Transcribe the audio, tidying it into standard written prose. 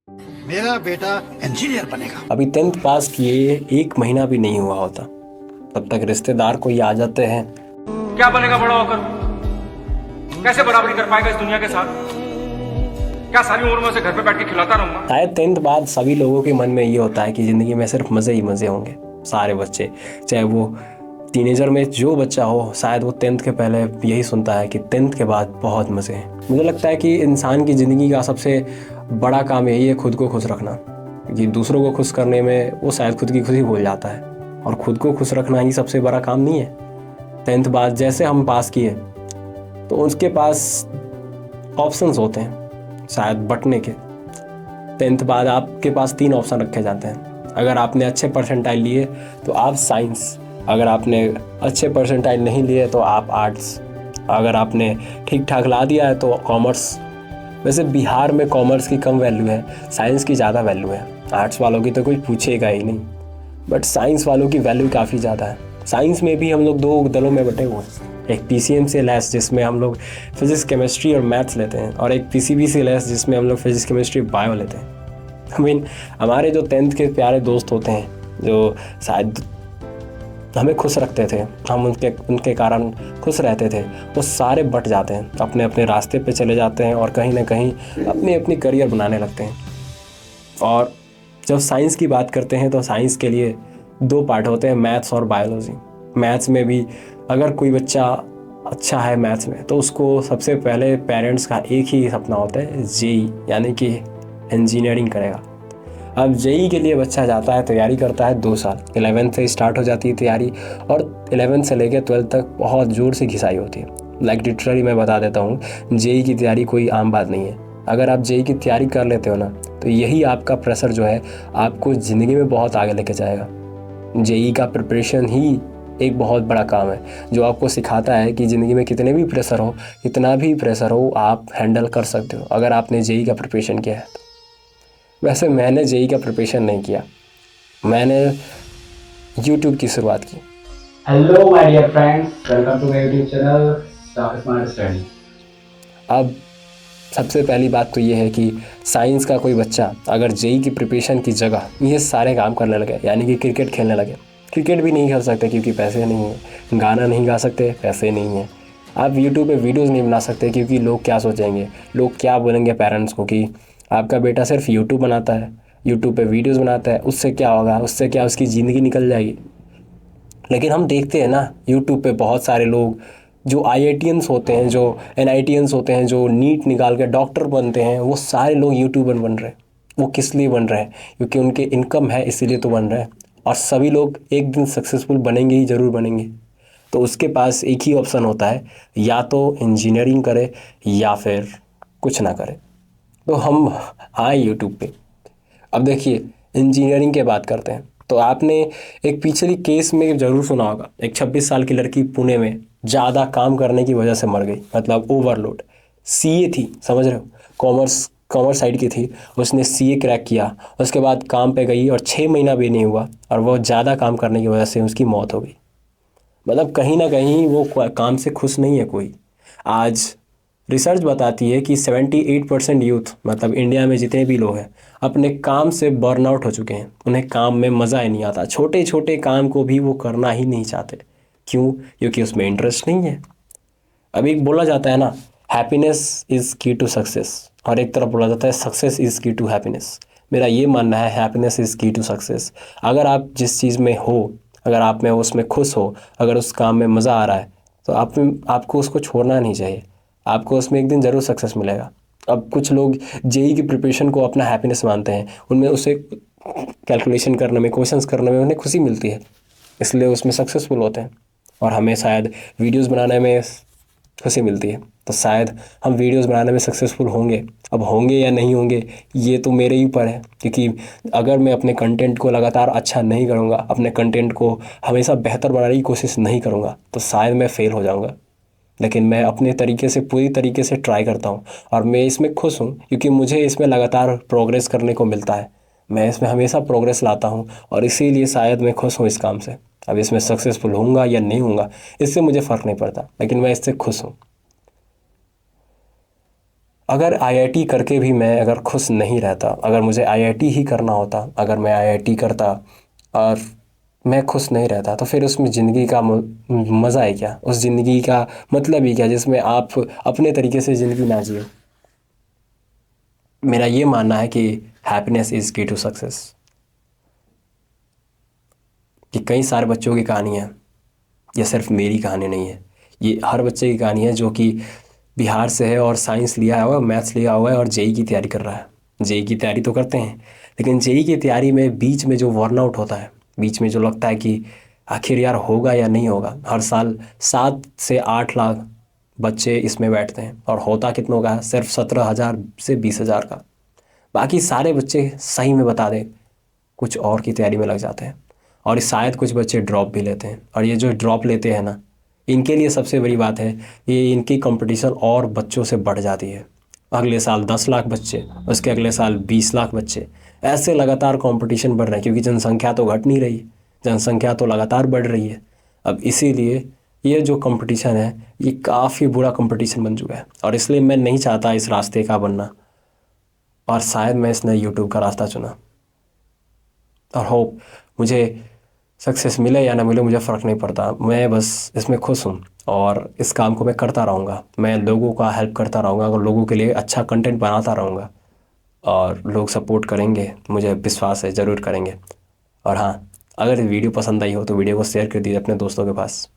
मेरा बेटा इंजीनियर बनेगा। अभी 10th पास किए 1 महीना भी नहीं हुआ होता, तब तक रिश्तेदार कोई आ जाते हैं। क्या बनेगा बड़ा होकर? कैसे बराबरी कर पाएगा इस दुनिया के साथ? क्या सारी उम्र में उसे घर पे बैठ के खिलाता रहूंगा? शायद 10th बाद सभी लोगों के मन में ये होता है कि ज़िंदगी में सिर्फ मज़े ही मज़े होंगे। सारे बच्चे, चाहे वो टीनेजर में जो बच्चा हो, शायद वो 10th के पहले यही सुनता है कि 10th के बाद बहुत मज़े हैं। मुझे लगता है कि इंसान की ज़िंदगी का सबसे बड़ा काम यही है खुद को खुश रखना, क्योंकि दूसरों को खुश करने में वो शायद खुद की खुशी भूल जाता है, और खुद को खुश रखना ही सबसे बड़ा काम नहीं है। 10th बाद जैसे हम पास किए तो उसके पास ऑप्शंस होते हैं शायद बटने के। 10th बाद आपके पास 3 ऑप्शन रखे जाते हैं। अगर आपने अच्छे परसेंटाइल लिए तो आप साइंस, अगर आपने अच्छे परसेंटाइल नहीं लिए तो आप आर्ट्स, अगर आपने ठीक ठाक ला दिया है तो कॉमर्स। वैसे बिहार में कॉमर्स की कम वैल्यू है, साइंस की ज़्यादा वैल्यू है। आर्ट्स वालों की तो कोई पूछेगा ही नहीं, बट साइंस वालों की वैल्यू काफ़ी ज़्यादा है। साइंस में भी हम लोग 2 दलों में बटे हुए हैं, एक PCM से लेस जिसमें हम लोग फिजिक्स केमिस्ट्री और मैथ्स लेते हैं, और एक PCB से लेस जिसमें हम लोग फिजिक्स केमिस्ट्री बायो लेते हैं। हमारे जो 10th के प्यारे दोस्त होते हैं जो शायद हमें खुश रखते थे, हम उनके कारण खुश रहते थे, वो सारे बट जाते हैं, अपने अपने रास्ते पे चले जाते हैं और कहीं ना कहीं अपनी अपनी करियर बनाने लगते हैं। और जब साइंस की बात करते हैं तो साइंस के लिए 2 पार्ट होते हैं, मैथ्स और बायोलॉजी। मैथ्स में भी अगर कोई बच्चा अच्छा है मैथ्स में तो उसको सबसे पहले पेरेंट्स का एक ही सपना होता है, जेई, यानी कि इंजीनियरिंग करेगा। अब जेई के लिए बच्चा जाता है, तैयारी करता है 2 साल, 11th से स्टार्ट हो जाती है तैयारी, और 11th से लेकर 12th तक बहुत ज़ोर से घिसाई होती है। लाइक लिटरली मैं बता देता हूँ, जेई की तैयारी कोई आम बात नहीं है। अगर आप जेई की तैयारी कर लेते हो ना, तो यही आपका प्रेशर जो है आपको ज़िंदगी में बहुत आगे लेके जाएगा। जेई का प्रिपरेशन ही एक बहुत बड़ा काम है जो आपको सिखाता है कि ज़िंदगी में कितने भी प्रेशर हो, कितना भी प्रेशर हो, आप हैंडल कर सकते हो अगर आपने जेई का प्रिपरेशन किया है तो। वैसे मैंने जेई का प्रिपरेशन नहीं किया, मैंने यूट्यूब की शुरुआत की। Hello my dear friends, welcome to my YouTube channel staff smart study. अब सबसे पहली बात तो ये है कि साइंस का कोई बच्चा अगर जेई की प्रिपरेशन की जगह ये सारे काम करने लगे, यानी कि क्रिकेट खेलने लगे, क्रिकेट भी नहीं खेल सकते क्योंकि पैसे नहीं हैं, गाना नहीं गा सकते, पैसे नहीं हैं, आप यूट्यूब पे वीडियोस नहीं बना सकते क्योंकि लोग क्या सोचेंगे, लोग क्या बोलेंगे पेरेंट्स को कि आपका बेटा सिर्फ यूट्यूब बनाता है, यूट्यूब पे वीडियोस बनाता है, उससे क्या होगा, उससे क्या उसकी ज़िंदगी निकल जाएगी। लेकिन हम देखते हैं ना यूट्यूब पे बहुत सारे लोग जो IITians होते हैं, जो NITians होते हैं, जो नीट निकाल के डॉक्टर बनते हैं, वो सारे लोग यूट्यूबर बन रहे हैं। वो किस लिए बन रहे हैं? क्योंकि उनके इनकम है, इसीलिए तो बन रहे हैं। और सभी लोग एक दिन सक्सेसफुल बनेंगे ही, ज़रूर बनेंगे। तो उसके पास एक ही ऑप्शन होता है, या तो इंजीनियरिंग करे या फिर कुछ ना करे। तो हम आए यूट्यूब पे। अब देखिए, इंजीनियरिंग की बात करते हैं तो आपने एक पिछली केस में ज़रूर सुना होगा, एक 26 साल की लड़की पुणे में ज़्यादा काम करने की वजह से मर गई, मतलब ओवरलोड। CA थी, समझ रहे हो, कॉमर्स कॉमर्स साइड की थी, उसने CA क्रैक किया, उसके बाद काम पे गई और 6 महीना भी नहीं हुआ और वो ज़्यादा काम करने की वजह से उसकी मौत हो गई। मतलब कहीं ना कहीं वो काम से खुश नहीं है कोई। आज रिसर्च बताती है कि 78% यूथ, मतलब इंडिया में जितने भी लोग हैं, अपने काम से बर्नआउट हो चुके हैं। उन्हें काम में मज़ा ही नहीं आता, छोटे छोटे काम को भी वो करना ही नहीं चाहते। क्यों? क्योंकि उसमें इंटरेस्ट नहीं है। अभी बोला जाता है ना, हैप्पीनेस इज़ की टू सक्सेस, और एक तरफ बोला जाता है सक्सेस इज़ की टू हैप्पीनेस। मेरा ये मानना है हैप्पीनेस इज़ की टू सक्सेस। अगर आप जिस चीज़ में हो, अगर आप में उसमें खुश हो, अगर उस काम में मज़ा आ रहा है, तो आपको उसको छोड़ना नहीं चाहिए। आपको उसमें एक दिन ज़रूर सक्सेस मिलेगा। अब कुछ लोग जेई की प्रिपरेशन को अपना हैप्पीनेस मानते हैं, उनमें उसे कैलकुलेशन करने में, क्वेश्चंस करने में उन्हें खुशी मिलती है, इसलिए उसमें सक्सेसफुल होते हैं। और हमें शायद वीडियोस बनाने में खुशी मिलती है, तो शायद हम वीडियोस बनाने में सक्सेसफुल होंगे। अब होंगे या नहीं होंगे ये तो मेरे ही ऊपर है, क्योंकि अगर मैं अपने कंटेंट को लगातार अच्छा नहीं करूँगा, अपने कंटेंट को हमेशा बेहतर बनाने की कोशिश नहीं करूँगा, तो शायद मैं फ़ेल हो जाऊँगा। लेकिन मैं अपने तरीके से, पूरी तरीके से ट्राई करता हूँ, और मैं इसमें खुश हूँ क्योंकि मुझे इसमें लगातार प्रोग्रेस करने को मिलता है। मैं इसमें हमेशा प्रोग्रेस लाता हूँ और इसीलिए शायद मैं खुश हूँ इस काम से। अब इसमें सक्सेसफुल होऊंगा या नहीं होऊंगा इससे मुझे फ़र्क नहीं पड़ता, लेकिन मैं इससे खुश हूँ। अगर आईआईटी करके भी मैं अगर खुश नहीं रहता, अगर मुझे आईआईटी ही करना होता, अगर मैं आईआईटी करता और मैं खुश नहीं रहता, तो फिर उसमें ज़िंदगी का मज़ा है क्या? उस ज़िंदगी का मतलब ही क्या जिसमें आप अपने तरीके से ज़िंदगी ना जियो? मेरा ये मानना है कि हैप्पीनेस इज़ की टू सक्सेस। कि कई सारे बच्चों की कहानी है, ये सिर्फ मेरी कहानी नहीं है, ये हर बच्चे की कहानी है जो कि बिहार से है और साइंस लिया हुआ है, मैथ्स लिया हुआ है और जेई की तैयारी कर रहा है। जेई की तैयारी तो करते हैं, लेकिन जेई की तैयारी में बीच में जो बर्नआउट होता है, बीच में जो लगता है कि आखिर यार होगा या नहीं होगा। हर साल 7 से 8 लाख बच्चे इसमें बैठते हैं और होता कितनों का है? सिर्फ 17,000 से 20,000 का। बाकी सारे बच्चे सही में बता दें कुछ और की तैयारी में लग जाते हैं, और शायद कुछ बच्चे ड्रॉप भी लेते हैं। और ये जो ड्रॉप लेते हैं ना, इनके लिए सबसे बड़ी बात है ये इनकी कंपटीशन और बच्चों से बढ़ जाती है। अगले साल 10 लाख बच्चे, उसके अगले साल 20 लाख बच्चे, ऐसे लगातार कंपटीशन बढ़ रहे हैं क्योंकि जनसंख्या तो घट नहीं रही, जनसंख्या तो लगातार बढ़ रही है। अब इसीलिए ये जो कंपटीशन है ये काफ़ी बुरा कंपटीशन बन चुका है, और इसलिए मैं नहीं चाहता इस रास्ते का बनना, और शायद मैं इसने यूट्यूब का रास्ता चुना। और होप मुझे सक्सेस मिले या ना मिले मुझे फ़र्क नहीं पड़ता, मैं बस इसमें खुश हूँ और इस काम को मैं करता रहूँगा। मैं लोगों का हेल्प करता रहूँगा और लोगों के लिए अच्छा कंटेंट बनाता रहूँगा, और लोग सपोर्ट करेंगे, मुझे विश्वास है ज़रूर करेंगे। और हाँ, अगर वीडियो पसंद आई हो तो वीडियो को शेयर कर दीजिए अपने दोस्तों के पास।